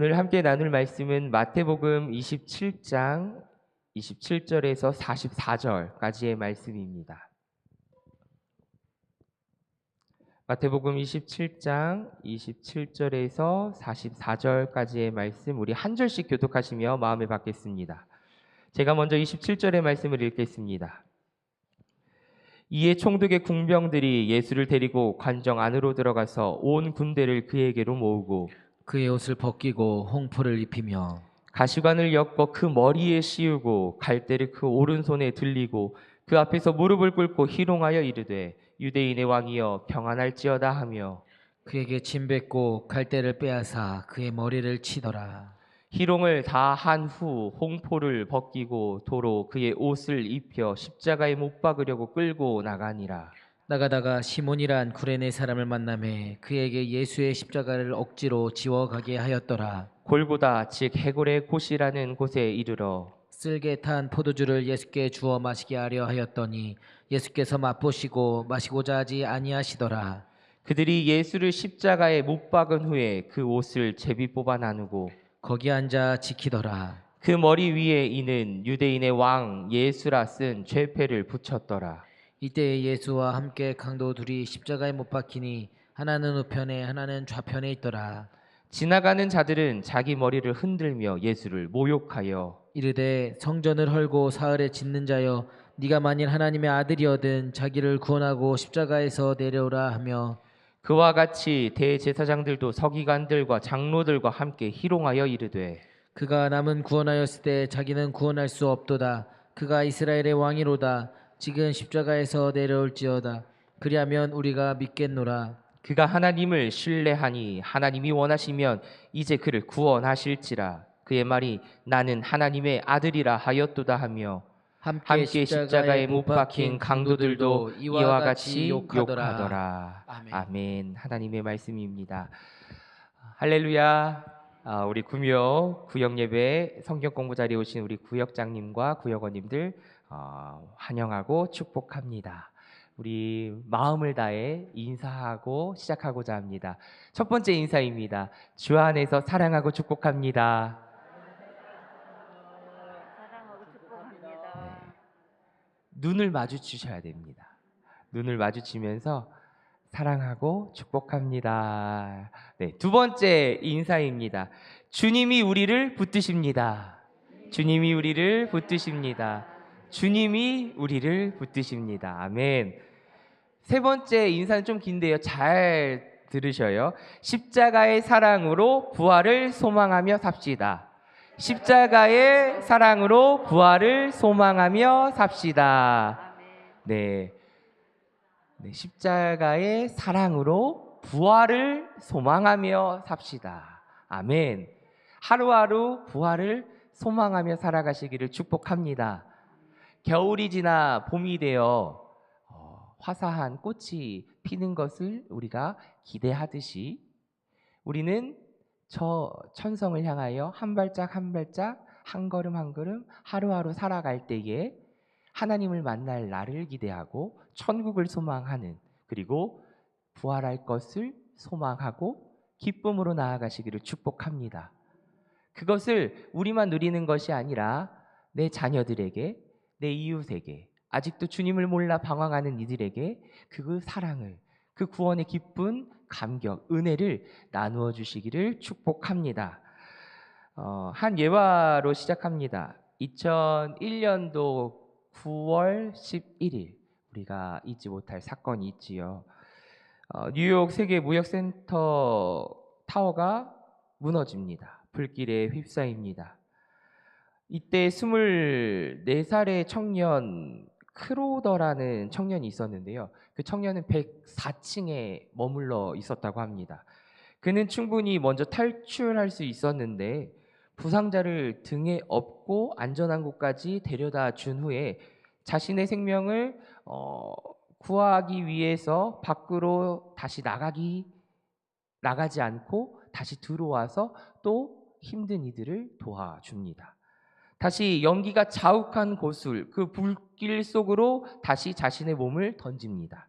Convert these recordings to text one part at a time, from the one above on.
오늘 함께 나눌 말씀은 마태복음 27장 27절에서 44절까지의 말씀입니다. 마태복음 27장 27절에서 44절까지의 말씀, 우리 한 절씩 교독하시며 마음에 받겠습니다. 제가 먼저 27절의 말씀을 읽겠습니다. 이에 총독의 궁병들이 예수를 데리고 관정 안으로 들어가서 온 군대를 그에게로 모으고 그의 옷을 벗기고 홍포를 입히며 가시관을 엮어 그 머리에 씌우고 갈대를 그 오른손에 들리고 그 앞에서 무릎을 꿇고 희롱하여 이르되 유대인의 왕이여 평안할지어다 하며 그에게 침 뱉고 갈대를 빼앗아 그의 머리를 치더라. 희롱을 다 한 후 홍포를 벗기고 도로 그의 옷을 입혀 십자가에 못 박으려고 끌고 나가니라. 나가다가 시몬이란 구레네 사람을 만나매 그에게 예수의 십자가를 억지로 지워가게 하였더라. 골고다 즉 해골의 곳이라는 곳에 이르러 쓸개 탄 포도주를 예수께 주어 마시게 하려 하였더니 예수께서 맛보시고 마시고자 하지 아니하시더라. 그들이 예수를 십자가에 못 박은 후에 그 옷을 제비 뽑아 나누고 거기 앉아 지키더라. 그 머리 위에 이는 유대인의 왕 예수라 쓴 죄패를 붙였더라. 이때 예수와 함께 강도 둘이 십자가에 못 박히니 하나는 우편에 하나는 좌편에 있더라. 지나가는 자들은 자기 머리를 흔들며 예수를 모욕하여 이르되 성전을 헐고 사흘에 짓는 자여 네가 만일 하나님의 아들이거든 자기를 구원하고 십자가에서 내려오라 하며 그와 같이 대제사장들도 서기관들과 장로들과 함께 희롱하여 이르되 그가 남은 구원하였을 때 자기는 구원할 수 없도다. 그가 이스라엘의 왕이로다. 지금 십자가에서 내려올지어다. 그리하면 우리가 믿겠노라. 그가 하나님을 신뢰하니 하나님이 원하시면 이제 그를 구원하실지라. 그의 말이 나는 하나님의 아들이라 하였도다 하며 함께 십자가에 못 박힌 강도들도 이와 같이 욕하더라. 아멘. 하나님의 말씀입니다. 할렐루야. 우리 구묘 구역예배 성경 공부 자리에 오신 우리 구역장님과 구역원님들 환영하고 축복합니다. 우리 마음을 다해 인사하고 시작하고자 합니다. 첫 번째 인사입니다. 주 안에서 사랑하고 축복합니다. 네. 눈을 마주치셔야 됩니다. 눈을 마주치면서 사랑하고 축복합니다. 네, 두 번째 인사입니다. 주님이 우리를 붙드십니다. 주님이 우리를 붙드십니다. 주님이 우리를 붙드십니다. 아멘. 세 번째 인사는 좀 긴데요. 잘 들으셔요. 십자가의 사랑으로 부활을 소망하며 삽시다. 십자가의 사랑으로 부활을 소망하며 삽시다. 네. 네, 십자가의 사랑으로 부활을 소망하며 삽시다. 아멘. 하루하루 부활을 소망하며 살아가시기를 축복합니다. 겨울이 지나 봄이 되어 화사한 꽃이 피는 것을 우리가 기대하듯이 우리는 저 천성을 향하여 한 발짝 한 발짝 한 걸음 한 걸음 하루하루 살아갈 때에 하나님을 만날 날을 기대하고 천국을 소망하는, 그리고 부활할 것을 소망하고 기쁨으로 나아가시기를 축복합니다. 그것을 우리만 누리는 것이 아니라 내 자녀들에게, 내 이웃에게, 아직도 주님을 몰라 방황하는 이들에게 그 사랑을, 그 구원의 기쁜 감격, 은혜를 나누어 주시기를 축복합니다. 한 예화로 시작합니다. 2001년도 9월 11일 우리가 잊지 못할 사건이 있지요. 뉴욕 세계무역센터 타워가 무너집니다. 불길에 휩싸입니다. 이때 24살의 청년 크로더라는 청년이 있었는데요. 그 청년은 104층에 머물러 있었다고 합니다. 그는 충분히 먼저 탈출할 수 있었는데 부상자를 등에 업고 안전한 곳까지 데려다 준 후에 자신의 생명을 구하기 위해서 밖으로 다시 나가지 않고 다시 들어와서 또 힘든 이들을 도와줍니다. 다시 연기가 자욱한 곳을, 그 불길 속으로 다시 자신의 몸을 던집니다.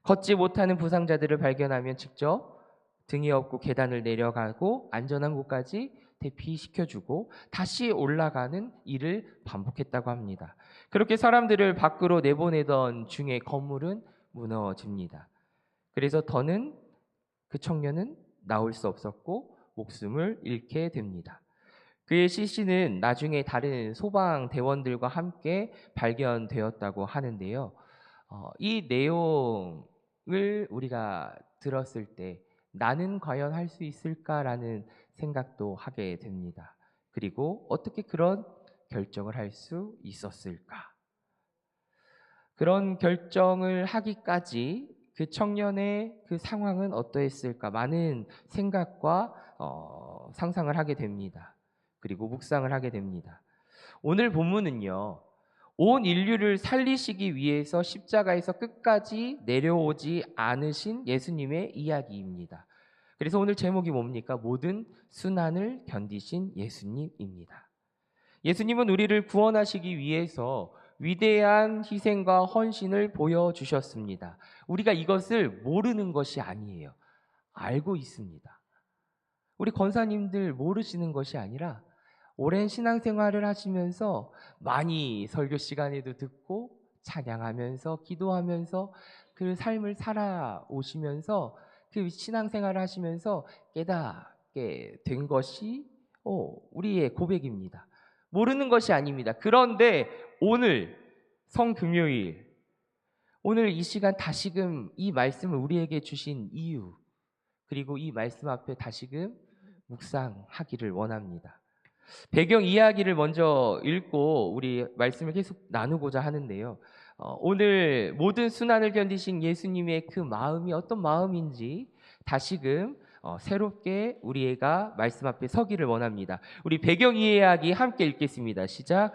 걷지 못하는 부상자들을 발견하면 직접 등이 없고 계단을 내려가고 안전한 곳까지 대피시켜주고 다시 올라가는 일을 반복했다고 합니다. 그렇게 사람들을 밖으로 내보내던 중에 건물은 무너집니다. 그래서 더는 그 청년은 나올 수 없었고 목숨을 잃게 됩니다. 그의 시신은 나중에 다른 소방대원들과 함께 발견되었다고 하는데요. 이 내용을 우리가 들었을 때 나는 과연 할 수 있을까라는 생각도 하게 됩니다. 그리고 어떻게 그런 결정을 할 수 있었을까? 그런 결정을 하기까지 그 청년의 그 상황은 어떠했을까? 많은 생각과 상상을 하게 됩니다. 그리고 묵상을 하게 됩니다. 오늘 본문은요, 온 인류를 살리시기 위해서 십자가에서 끝까지 내려오지 않으신 예수님의 이야기입니다. 그래서 오늘 제목이 뭡니까? 모든 순환을 견디신 예수님입니다. 예수님은 우리를 구원하시기 위해서 위대한 희생과 헌신을 보여주셨습니다. 우리가 이것을 모르는 것이 아니에요. 알고 있습니다. 우리 권사님들 모르시는 것이 아니라 오랜 신앙생활을 하시면서 많이 설교 시간에도 듣고 찬양하면서 기도하면서 그 삶을 살아오시면서 그 신앙생활을 하시면서 깨닫게 된 것이 우리의 고백입니다. 모르는 것이 아닙니다. 그런데 오늘 성금요일, 오늘 이 시간 다시금 이 말씀을 우리에게 주신 이유, 그리고 이 말씀 앞에 다시금 묵상하기를 원합니다. 배경 이야기를 먼저 읽고 우리 말씀을 계속 나누고자 하는데요. 오늘 모든 순환을 견디신 예수님의 그 마음이 어떤 마음인지 다시금 새롭게 우리가 말씀 앞에 서기를 원합니다. 우리 배경 이야기 함께 읽겠습니다. 시작.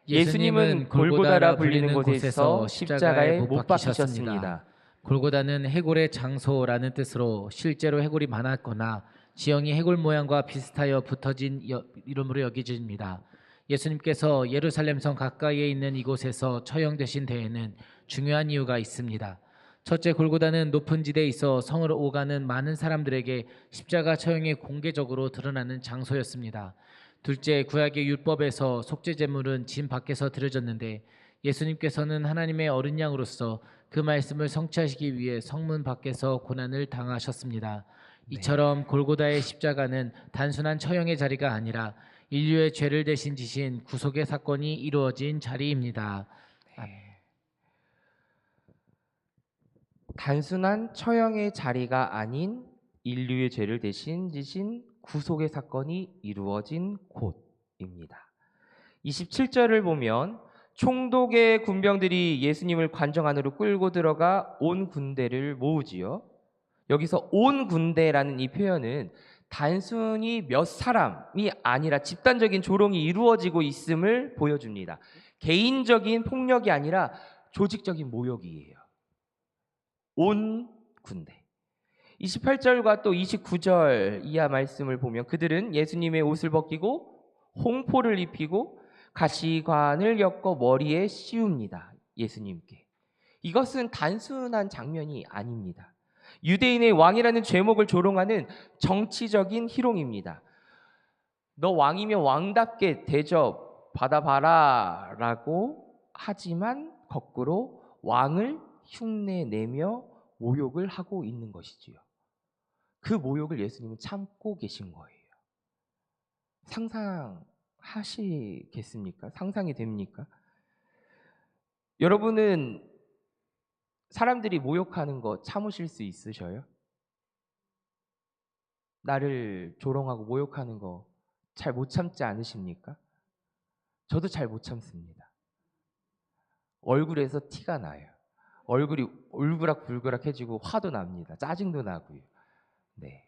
예수님은 골고다라 불리는 곳에서 십자가에 못 박히셨습니다. 골고다는 해골의 장소라는 뜻으로 실제로 해골이 많았거나 지형이 해골 모양과 비슷하여 붙어진 이름으로 여겨집니다. 예수님께서 예루살렘 성 가까이에 있는 이곳에서 처형되신 데에는 중요한 이유가 있습니다. 첫째, 골고다는 높은 지대에 있어 성을 오가는 많은 사람들에게 십자가 처형이 공개적으로 드러나는 장소였습니다. 둘째, 구약의 율법에서 속죄 제물은 진 밖에서 드려졌는데 예수님께서는 하나님의 어린 양으로서 그 말씀을 성취하시기 위해 성문 밖에서 고난을 당하셨습니다. 이처럼 골고다의 십자가는 단순한 처형의 자리가 아니라 인류의 죄를 대신 지신 구속의 사건이 이루어진 자리입니다. 단순한 처형의 자리가 아닌 인류의 죄를 대신 지신 구속의 사건이 이루어진 곳입니다. 27절을 보면 총독의 군병들이 예수님을 관정 안으로 끌고 들어가 온 군대를 모으지요. 여기서 온 군대라는 이 표현은 단순히 몇 사람이 아니라 집단적인 조롱이 이루어지고 있음을 보여줍니다. 개인적인 폭력이 아니라 조직적인 모욕이에요. 온 군대. 28절과 또 29절 이하 말씀을 보면 그들은 예수님의 옷을 벗기고 홍포를 입히고 가시관을 엮어 머리에 씌웁니다. 예수님께. 이것은 단순한 장면이 아닙니다. 유대인의 왕이라는 제목을 조롱하는 정치적인 희롱입니다. 너 왕이면 왕답게 대접 받아봐라 라고 하지만 거꾸로 왕을 흉내내며 모욕을 하고 있는 것이지요. 그 모욕을 예수님은 참고 계신 거예요. 상상하시겠습니까? 상상이 됩니까? 여러분은 사람들이 모욕하는 거 참으실 수 있으셔요? 나를 조롱하고 모욕하는 거 잘 못 참지 않으십니까? 저도 잘 못 참습니다. 얼굴에서 티가 나요. 얼굴이 울그락불그락해지고 화도 납니다. 짜증도 나고요. 네.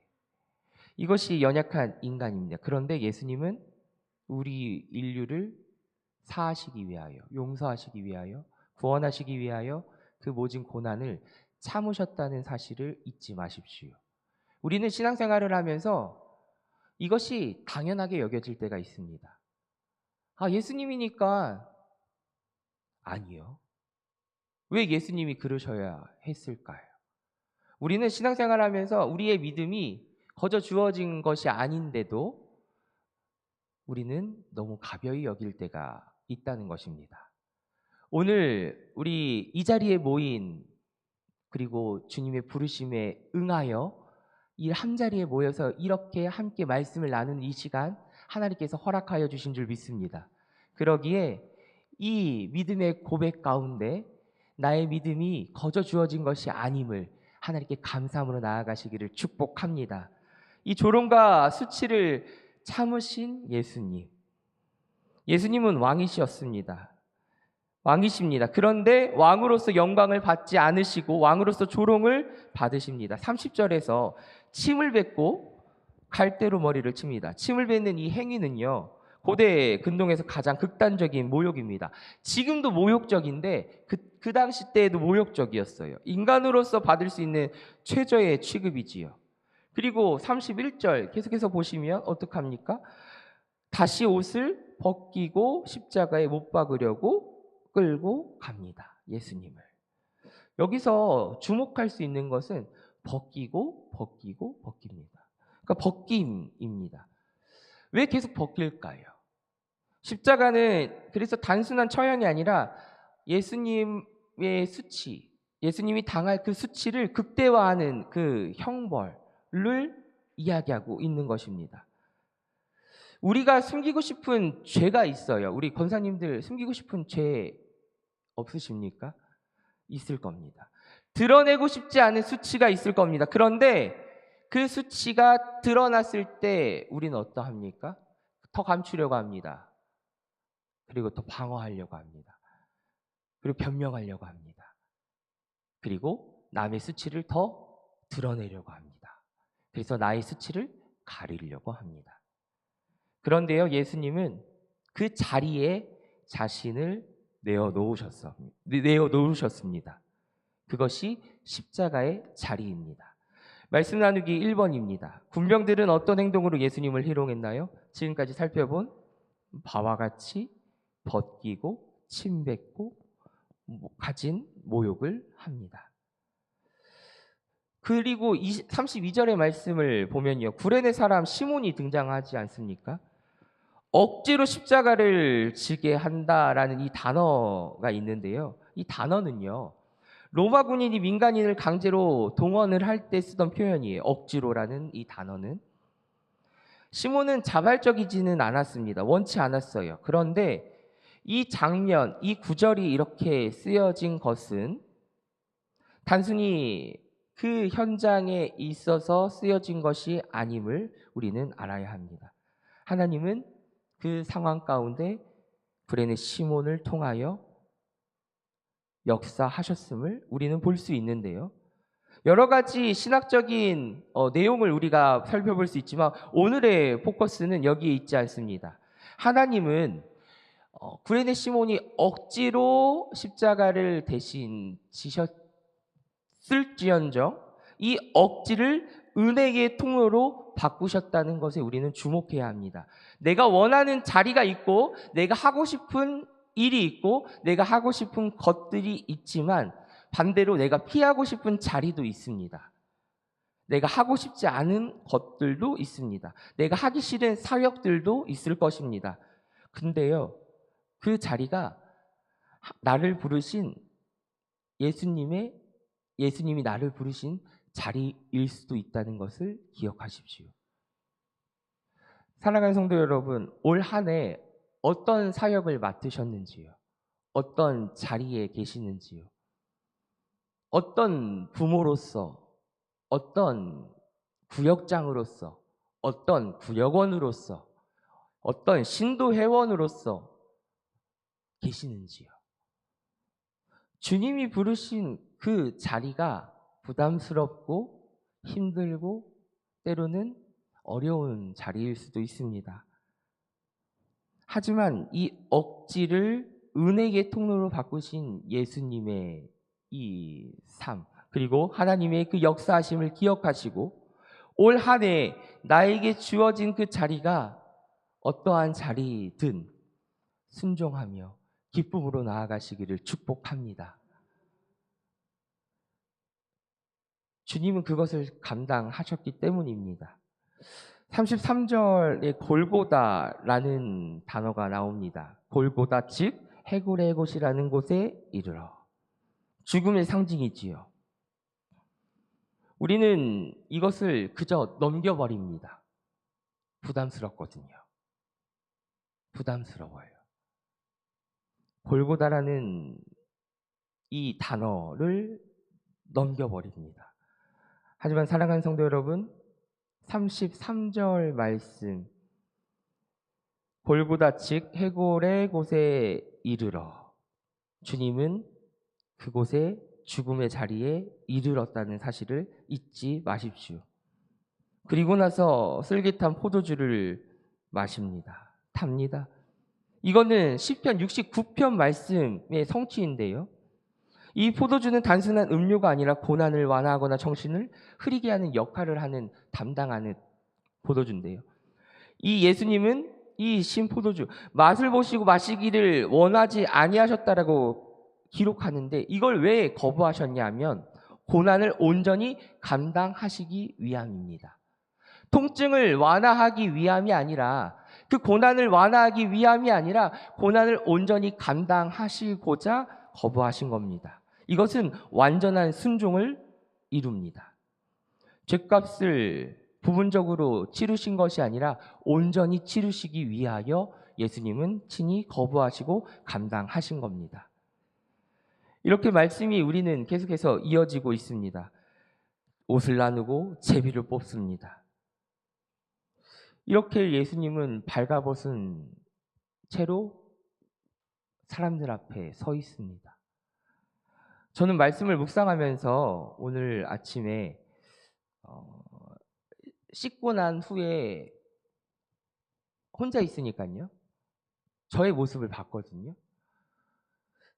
이것이 연약한 인간입니다. 그런데 예수님은 우리 인류를 사하시기 위하여, 용서하시기 위하여, 구원하시기 위하여 그 모진 고난을 참으셨다는 사실을 잊지 마십시오. 우리는 신앙생활을 하면서 이것이 당연하게 여겨질 때가 있습니다. 예수님이니까 아니요. 왜 예수님이 그러셔야 했을까요? 우리는 신앙생활을 하면서 우리의 믿음이 거저 주어진 것이 아닌데도 우리는 너무 가벼이 여길 때가 있다는 것입니다. 오늘 우리 이 자리에 모인, 그리고 주님의 부르심에 응하여 이 한자리에 모여서 이렇게 함께 말씀을 나누는 이 시간, 하나님께서 허락하여 주신 줄 믿습니다. 그러기에 이 믿음의 고백 가운데 나의 믿음이 거저 주어진 것이 아님을 하나님께 감사함으로 나아가시기를 축복합니다. 이 조롱과 수치를 참으신 예수님. 예수님은 왕이셨습니다. 왕이십니다. 그런데 왕으로서 영광을 받지 않으시고 왕으로서 조롱을 받으십니다. 30절에서 침을 뱉고 갈대로 머리를 칩니다. 침을 뱉는 이 행위는요, 고대 근동에서 가장 극단적인 모욕입니다. 지금도 모욕적인데 그 당시 때에도 모욕적이었어요. 인간으로서 받을 수 있는 최저의 취급이지요. 그리고 31절 계속해서 보시면 어떡합니까? 다시 옷을 벗기고 십자가에 못 박으려고 끌고 갑니다. 예수님을. 여기서 주목할 수 있는 것은 벗기고 벗깁니다. 그러니까 벗김입니다. 왜 계속 벗길까요? 십자가는 그래서 단순한 처형이 아니라 예수님의 수치, 예수님이 당할 그 수치를 극대화하는 그 형벌을 이야기하고 있는 것입니다. 우리가 숨기고 싶은 죄가 있어요. 우리 권사님들 숨기고 싶은 죄 없으십니까? 있을 겁니다. 드러내고 싶지 않은 수치가 있을 겁니다. 그런데 그 수치가 드러났을 때 우리는 어떠합니까? 더 감추려고 합니다. 그리고 더 방어하려고 합니다. 그리고 변명하려고 합니다. 그리고 남의 수치를 더 드러내려고 합니다. 그래서 나의 수치를 가리려고 합니다. 그런데요, 예수님은 그 자리에 자신을 내어놓으셨습니다. 그것이 십자가의 자리입니다. 말씀 나누기 1번입니다. 군병들은 어떤 행동으로 예수님을 희롱했나요? 지금까지 살펴본 바와 같이 벗기고 침뱉고 가진 모욕을 합니다. 그리고 32절의 말씀을 보면요, 구레네 사람 시몬이 등장하지 않습니까? 억지로 십자가를 지게 한다라는 이 단어가 있는데요, 이 단어는요, 로마 군인이 민간인을 강제로 동원을 할 때 쓰던 표현이에요. 억지로라는 이 단어는. 시몬은 자발적이지는 않았습니다. 원치 않았어요. 그런데 이 장면, 이 구절이 이렇게 쓰여진 것은 단순히 그 현장에 있어서 쓰여진 것이 아님을 우리는 알아야 합니다. 하나님은 그 상황 가운데 구레네 시몬을 통하여 역사하셨음을 우리는 볼 수 있는데요. 여러 가지 신학적인 내용을 우리가 살펴볼 수 있지만 오늘의 포커스는 여기에 있지 않습니다. 하나님은 구레네 시몬이 억지로 십자가를 대신 지셨을지언정 이 억지를 은혜의 통로로 바꾸셨다는 것에 우리는 주목해야 합니다. 내가 원하는 자리가 있고 내가 하고 싶은 일이 있고 내가 하고 싶은 것들이 있지만 반대로 내가 피하고 싶은 자리도 있습니다. 내가 하고 싶지 않은 것들도 있습니다. 내가 하기 싫은 사역들도 있을 것입니다. 근데요, 그 자리가 나를 부르신 예수님이 나를 부르신 자리일 수도 있다는 것을 기억하십시오. 사랑하는 성도 여러분, 올 한 해 어떤 사역을 맡으셨는지요? 어떤 자리에 계시는지요? 어떤 부모로서, 어떤 구역장으로서, 어떤 구역원으로서, 어떤 신도 회원으로서 계시는지요? 주님이 부르신 그 자리가 부담스럽고 힘들고 때로는 어려운 자리일 수도 있습니다. 하지만 이 억지를 은혜의 통로로 바꾸신 예수님의 이 삶, 그리고 하나님의 그 역사하심을 기억하시고 올 한 해 나에게 주어진 그 자리가 어떠한 자리든 순종하며 기쁨으로 나아가시기를 축복합니다. 주님은 그것을 감당하셨기 때문입니다. 33절에 골고다라는 단어가 나옵니다. 골고다 즉 해골의 곳이라는 곳에 이르러. 죽음의 상징이지요. 우리는 이것을 그저 넘겨버립니다. 부담스럽거든요. 부담스러워요. 골고다라는 이 단어를 넘겨버립니다. 하지만 사랑하는 성도 여러분, 33절 말씀 골고다 즉 해골의 곳에 이르러, 주님은 그곳에 죽음의 자리에 이르렀다는 사실을 잊지 마십시오. 그리고 나서 슬깃한 포도주를 마십니다. 탑니다. 이거는 시편 69편 말씀의 성취인데요. 이 포도주는 단순한 음료가 아니라 고난을 완화하거나 정신을 흐리게 하는 역할을 담당하는 포도주인데요. 이 예수님은 이 신포도주 맛을 보시고 마시기를 원하지 아니하셨다라고 기록하는데, 이걸 왜 거부하셨냐면 고난을 온전히 감당하시기 위함입니다. 통증을 완화하기 위함이 아니라, 그 고난을 완화하기 위함이 아니라 고난을 온전히 감당하시고자 거부하신 겁니다. 이것은 완전한 순종을 이룹니다. 죄값을 부분적으로 치르신 것이 아니라 온전히 치르시기 위하여 예수님은 친히 거부하시고 감당하신 겁니다. 이렇게 말씀이 우리는 계속해서 이어지고 있습니다. 옷을 나누고 제비를 뽑습니다. 이렇게 예수님은 발가벗은 채로 사람들 앞에 서 있습니다. 저는 말씀을 묵상하면서 오늘 아침에 씻고 난 후에 혼자 있으니까요, 저의 모습을 봤거든요.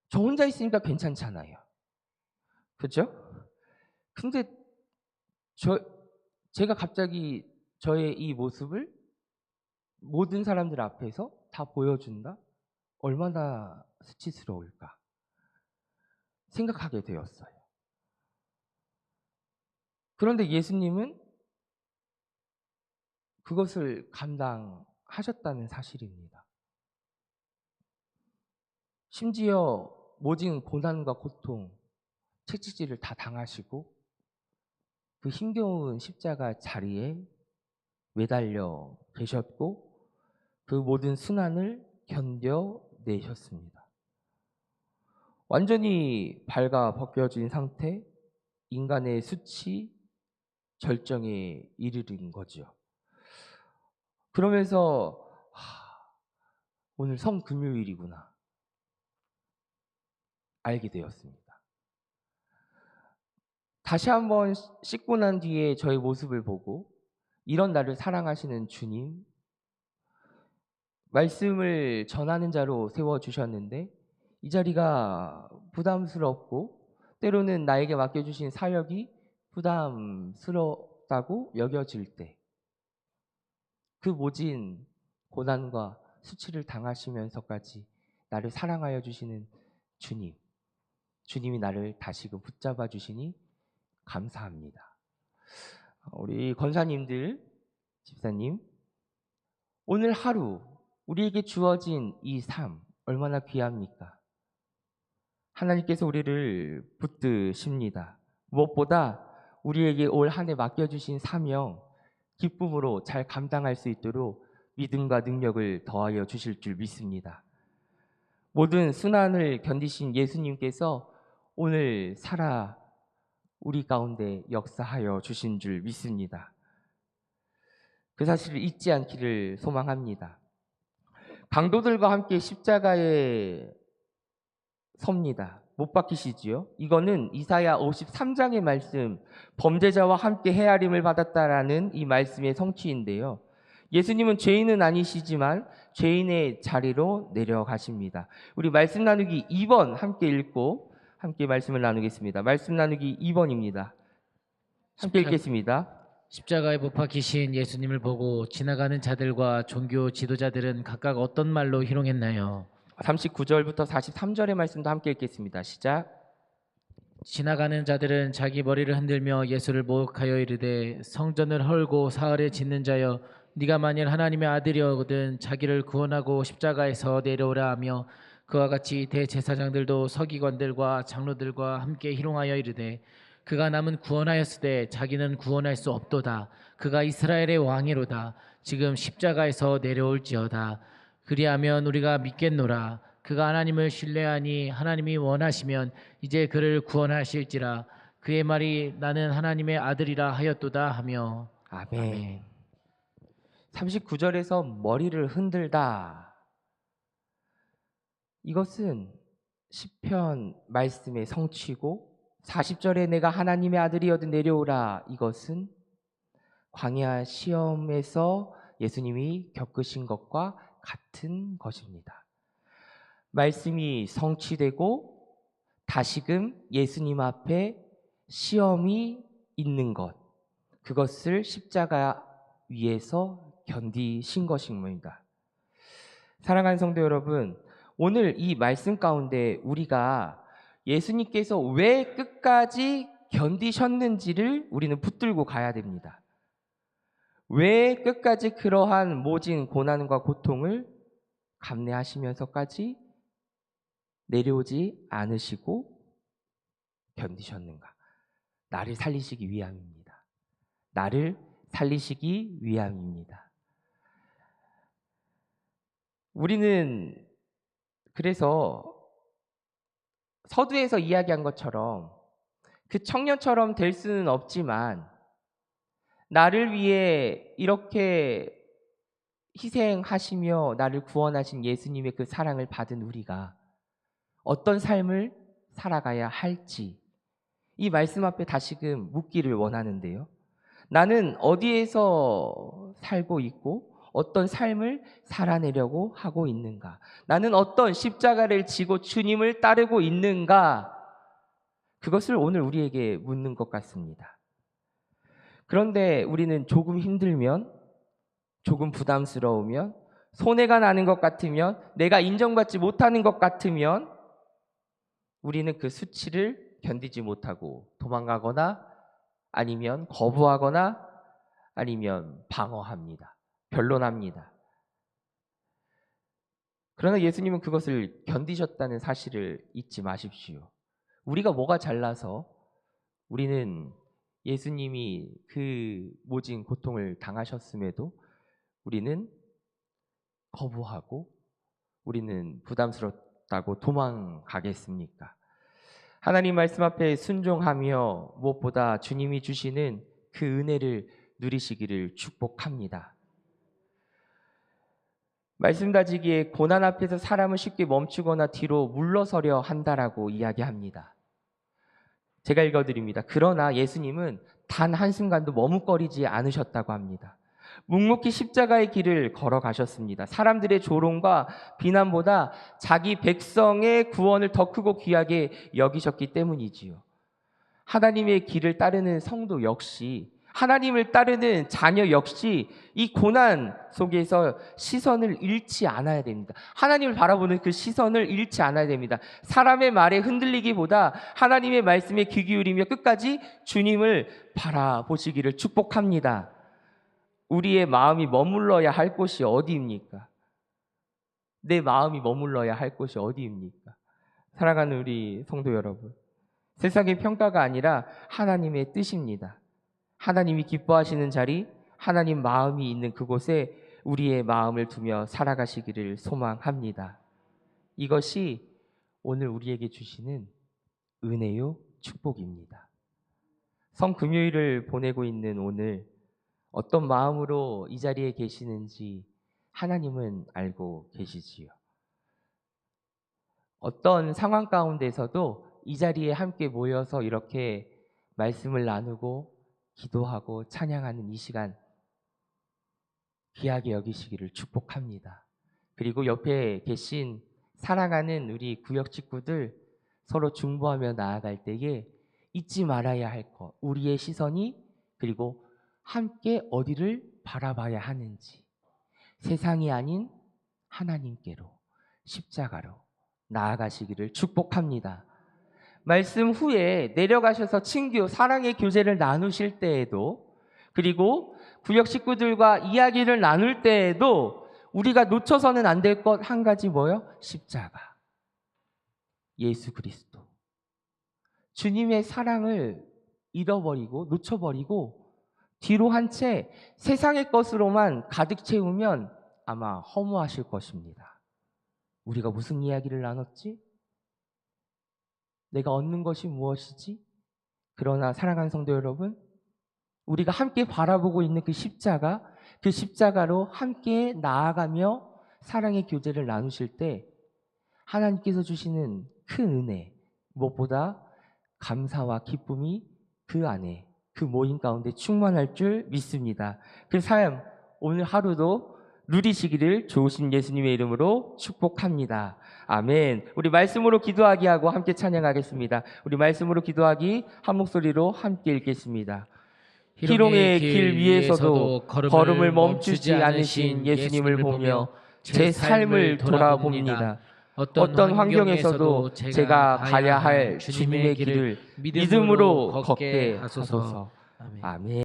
저 혼자 있으니까 괜찮잖아요. 그렇죠? 근데 제가 갑자기 저의 이 모습을 모든 사람들 앞에서 다 보여준다? 얼마나 수치스러울까 생각하게 되었어요. 그런데 예수님은 그것을 감당하셨다는 사실입니다. 심지어 모진 고난과 고통, 채찍질을 다 당하시고 그 힘겨운 십자가 자리에 매달려 계셨고 그 모든 순환을 견뎌내셨습니다. 완전히 발가 벗겨진 상태, 인간의 수치, 절정에 이르는 거죠. 그러면서 오늘 성금요일이구나 알게 되었습니다. 다시 한번 씻고 난 뒤에 저의 모습을 보고 이런 나를 사랑하시는 주님, 말씀을 전하는 자로 세워주셨는데 이 자리가 부담스럽고 때로는 나에게 맡겨주신 사역이 부담스럽다고 여겨질 때, 그 모진 고난과 수치를 당하시면서까지 나를 사랑하여 주시는 주님이 나를 다시금 붙잡아 주시니 감사합니다. 우리 권사님들, 집사님, 오늘 하루 우리에게 주어진 이 삶 얼마나 귀합니까? 하나님께서 우리를 붙드십니다. 무엇보다 우리에게 올 한 해 맡겨주신 사명 기쁨으로 잘 감당할 수 있도록 믿음과 능력을 더하여 주실 줄 믿습니다. 모든 순환을 견디신 예수님께서 오늘 살아 우리 가운데 역사하여 주신 줄 믿습니다. 그 사실을 잊지 않기를 소망합니다. 강도들과 함께 십자가에 섭니다. 못 박히시지요? 이거는 이사야 53장의 말씀, 범죄자와 함께 헤아림을 받았다라는 이 말씀의 성취인데요. 예수님은 죄인은 아니시지만 죄인의 자리로 내려가십니다. 우리 말씀 나누기 2번 함께 읽고 함께 말씀을 나누겠습니다. 말씀 나누기 2번입니다. 함께 읽겠습니다. 십자가에 못 박히신 예수님을 보고 지나가는 자들과 종교 지도자들은 각각 어떤 말로 희롱했나요? 39절부터 43절의 말씀도 함께 읽겠습니다. 시작. 지나가는 자들은 자기 머리를 흔들며 예수를 모욕하여 이르되 성전을 헐고 사흘에 짓는 자여 네가 만일 하나님의 아들이거든 자기를 구원하고 십자가에서 내려오라 하며 그와 같이 대제사장들도 서기관들과 장로들과 함께 희롱하여 이르되 그가 남은 구원하였으되 자기는 구원할 수 없도다. 그가 이스라엘의 왕이로다. 지금 십자가에서 내려올지어다. 그리하면 우리가 믿겠노라. 그가 하나님을 신뢰하니 하나님이 원하시면 이제 그를 구원하실지라. 그의 말이 나는 하나님의 아들이라 하였도다 하며. 아멘. 39절에서 머리를 흔들다. 이것은 시편 말씀의 성취고 40절에 내가 하나님의 아들이어든 내려오라. 이것은 광야 시험에서 예수님이 겪으신 것과 같은 것입니다. 말씀이 성취되고 다시금 예수님 앞에 시험이 있는 것, 그것을 십자가 위에서 견디신 것입니다. 사랑하는 성도 여러분, 오늘 이 말씀 가운데 우리가 예수님께서 왜 끝까지 견디셨는지를 우리는 붙들고 가야 됩니다. 왜 끝까지 그러한 모진 고난과 고통을 감내하시면서까지 내려오지 않으시고 견디셨는가? 나를 살리시기 위함입니다. 나를 살리시기 위함입니다. 우리는 그래서 서두에서 이야기한 것처럼 그 청년처럼 될 수는 없지만 나를 위해 이렇게 희생하시며 나를 구원하신 예수님의 그 사랑을 받은 우리가 어떤 삶을 살아가야 할지 이 말씀 앞에 다시금 묻기를 원하는데요. 나는 어디에서 살고 있고 어떤 삶을 살아내려고 하고 있는가? 나는 어떤 십자가를 지고 주님을 따르고 있는가? 그것을 오늘 우리에게 묻는 것 같습니다. 그런데 우리는 조금 힘들면, 조금 부담스러우면, 손해가 나는 것 같으면, 내가 인정받지 못하는 것 같으면 우리는 그 수치를 견디지 못하고 도망가거나 아니면 거부하거나 아니면 방어합니다. 변론합니다. 그러나 예수님은 그것을 견디셨다는 사실을 잊지 마십시오. 우리가 뭐가 잘나서 우리는 예수님이 그 모진 고통을 당하셨음에도 우리는 거부하고 우리는 부담스럽다고 도망가겠습니까? 하나님 말씀 앞에 순종하며 무엇보다 주님이 주시는 그 은혜를 누리시기를 축복합니다. 말씀 다지기에 고난 앞에서 사람은 쉽게 멈추거나 뒤로 물러서려 한다라고 이야기합니다. 제가 읽어드립니다. 그러나 예수님은 단 한순간도 머뭇거리지 않으셨다고 합니다. 묵묵히 십자가의 길을 걸어가셨습니다. 사람들의 조롱과 비난보다 자기 백성의 구원을 더 크고 귀하게 여기셨기 때문이지요. 하나님의 길을 따르는 성도 역시, 하나님을 따르는 자녀 역시 이 고난 속에서 시선을 잃지 않아야 됩니다. 하나님을 바라보는 그 시선을 잃지 않아야 됩니다. 사람의 말에 흔들리기보다 하나님의 말씀에 귀 기울이며 끝까지 주님을 바라보시기를 축복합니다. 우리의 마음이 머물러야 할 곳이 어디입니까? 내 마음이 머물러야 할 곳이 어디입니까? 사랑하는 우리 성도 여러분, 세상의 평가가 아니라 하나님의 뜻입니다. 하나님이 기뻐하시는 자리, 하나님 마음이 있는 그곳에 우리의 마음을 두며 살아가시기를 소망합니다. 이것이 오늘 우리에게 주시는 은혜요 축복입니다. 성금요일을 보내고 있는 오늘 어떤 마음으로 이 자리에 계시는지 하나님은 알고 계시지요. 어떤 상황 가운데서도 이 자리에 함께 모여서 이렇게 말씀을 나누고 기도하고 찬양하는 이 시간 귀하게 여기시기를 축복합니다. 그리고 옆에 계신 사랑하는 우리 구역 식구들 서로 중보하며 나아갈 때에 잊지 말아야 할 것, 우리의 시선이 그리고 함께 어디를 바라봐야 하는지 세상이 아닌 하나님께로 십자가로 나아가시기를 축복합니다. 말씀 후에 내려가셔서 친교, 사랑의 교제를 나누실 때에도, 그리고 구역 식구들과 이야기를 나눌 때에도 우리가 놓쳐서는 안 될 것 한 가지 뭐요? 십자가. 예수 그리스도. 주님의 사랑을 잃어버리고 놓쳐버리고 뒤로 한 채 세상의 것으로만 가득 채우면 아마 허무하실 것입니다. 우리가 무슨 이야기를 나눴지? 내가 얻는 것이 무엇이지? 그러나 사랑하는 성도 여러분, 우리가 함께 바라보고 있는 그 십자가, 그 십자가로 함께 나아가며 사랑의 교제를 나누실 때 하나님께서 주시는 큰 은혜, 무엇보다 감사와 기쁨이 그 안에, 그 모임 가운데 충만할 줄 믿습니다. 그 삶 오늘 하루도 누리시기를 좋으신 예수님의 이름으로 축복합니다. 아멘. 우리 말씀으로 기도하기 하고 함께 찬양하겠습니다. 우리 말씀으로 기도하기 한 목소리로 함께 읽겠습니다. 희롱의 길 위에서도 걸음을 멈추지 않으신 예수님을 보며 제 삶을 돌아봅니다. 어떤 환경에서도 제가 가야 할 주님의 길을 믿음으로 걷게 하소서. 아멘.